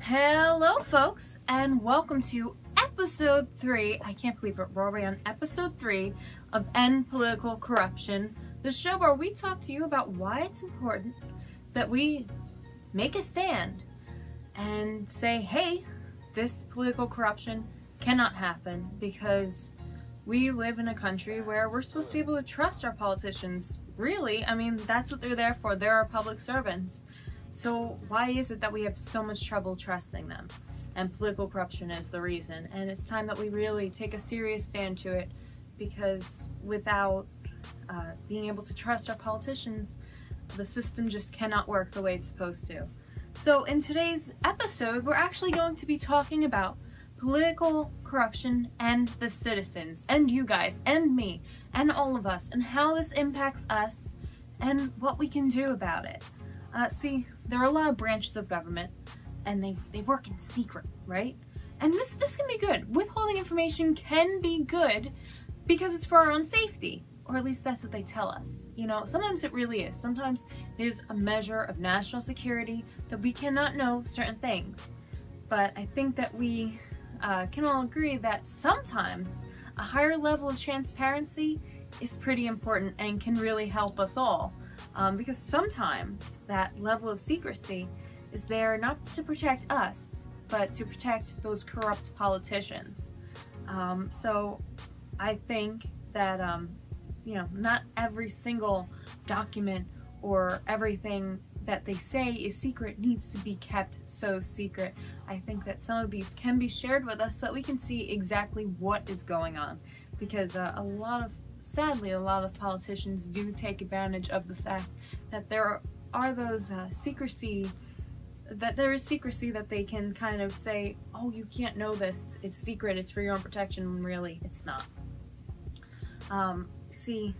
Hello, folks, and welcome to episode 3. I can't believe it. We're already on episode 3 of End Political Corruption, the show where we talk to you about why it's important that we make a stand and say, hey, this political corruption cannot happen, because we live in a country where we're supposed to be able to trust our politicians. Really, I mean, that's what they're there for. They're our public servants. So why is it that we have so much trouble trusting them? And political corruption is the reason. And it's time that we really take a serious stand to it, because without being able to trust our politicians, the system just cannot work the way it's supposed to. So in today's episode, we're actually going to be talking about political corruption and the citizens, and you guys, and me, and all of us, and how this impacts us, and what we can do about it. See, there are a lot of branches of government, and they work in secret, right? And this can be good. Withholding information can be good because it's for our own safety, or at least that's what they tell us. You know, sometimes it really is. Sometimes it is a measure of national security that we cannot know certain things. But I think that we can all agree that sometimes a higher level of transparency is pretty important and can really help us all. Because sometimes that level of secrecy is there not to protect us, but to protect those corrupt politicians. So I think that, not every single document or everything that they say is secret needs to be kept so secret. I think that some of these can be shared with us so that we can see exactly what is going on. Because sadly, a lot of politicians do take advantage of the fact that there are those secrecy that they can kind of say, oh, you can't know this, it's secret, it's for your own protection, when really it's not. See,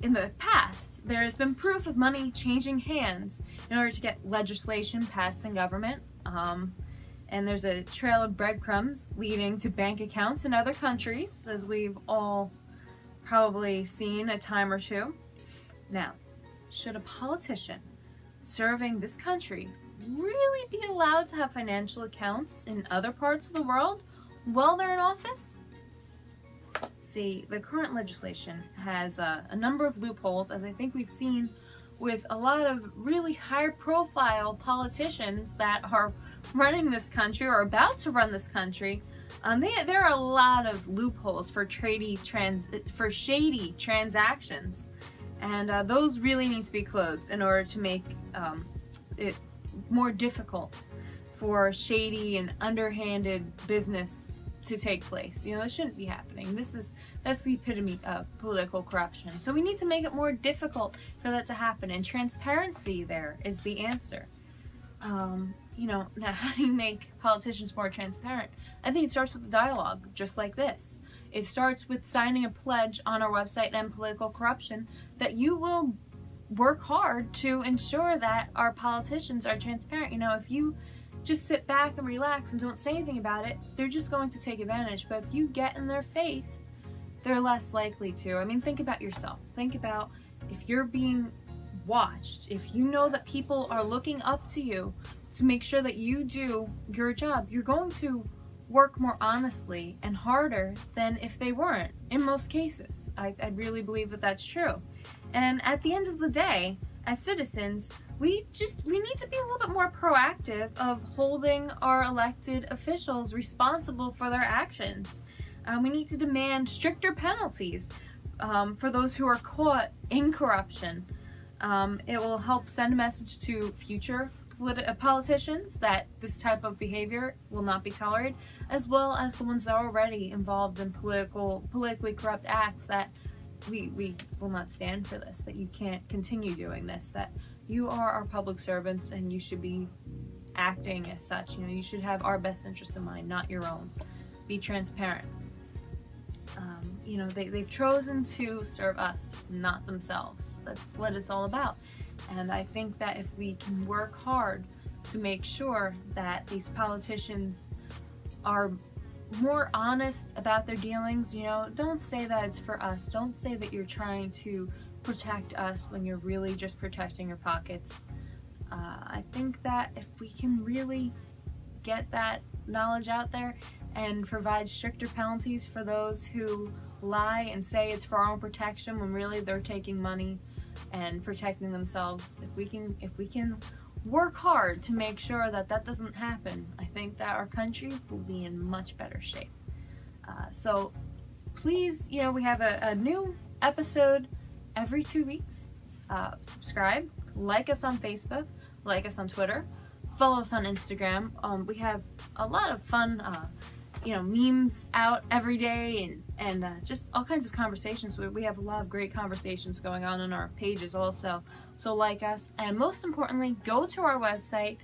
in the past, there has been proof of money changing hands in order to get legislation passed in government, and there's a trail of breadcrumbs leading to bank accounts in other countries, as we've all probably seen a time or two. Now, should a politician serving this country really be allowed to have financial accounts in other parts of the world while they're in office? See, the current legislation has a number of loopholes, as I think we've seen with a lot of really high-profile politicians that are running this country or about to run this country. There are a lot of loopholes for shady transactions, and those really need to be closed in order to make it more difficult for shady and underhanded business to take place. You know, that shouldn't be happening. That's the epitome of political corruption. So we need to make it more difficult for that to happen, and transparency there is the answer. Now how do you make politicians more transparent? I think it starts with a dialogue, just like this. It starts with signing a pledge on our website, End Political Corruption, that you will work hard to ensure that our politicians are transparent. You know, if you just sit back and relax and don't say anything about it, they're just going to take advantage. But if you get in their face, they're less likely to. I mean, think about yourself. Think about if you're being watched, if you know that people are looking up to you to make sure that you do your job, you're going to work more honestly and harder than if they weren't, in most cases. I really believe that that's true. And at the end of the day, as citizens, we need to be a little bit more proactive of holding our elected officials responsible for their actions. We need to demand stricter penalties for those who are caught in corruption. It will help send a message to future politicians that this type of behavior will not be tolerated, as well as the ones that are already involved in politically corrupt acts, that we will not stand for this, that you can't continue doing this, that you are our public servants and you should be acting as such. You know, you should have our best interest in mind, not your own. Be transparent. They've chosen to serve us, not themselves. That's what it's all about. And I think that if we can work hard to make sure that these politicians are more honest about their dealings, don't say that it's for us. Don't say that you're trying to protect us when you're really just protecting your pockets. I think that if we can really get that knowledge out there and provide stricter penalties for those who lie and say it's for our own protection when really they're taking money and protecting themselves. If we can work hard to make sure that that doesn't happen, I think that our country will be in much better shape. So please, we have a new episode every 2 weeks. Subscribe, like us on Facebook, like us on Twitter, follow us on Instagram. We have a lot of fun memes out every day, and just all kinds of conversations. We have a lot of great conversations going on our pages also. So like us, and most importantly, go to our website,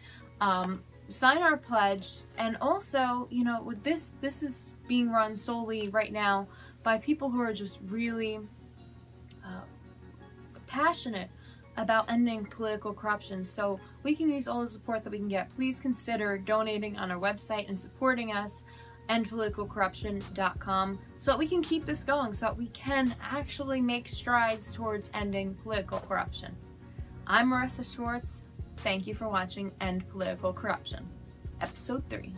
sign our pledge, and also, with this is being run solely right now by people who are just really passionate about ending political corruption. So we can use all the support that we can get. Please consider donating on our website and supporting us, endpoliticalcorruption.com, so that we can keep this going, so that we can actually make strides towards ending political corruption. I'm Marissa Schwartz. Thank you for watching End Political Corruption, Episode 3.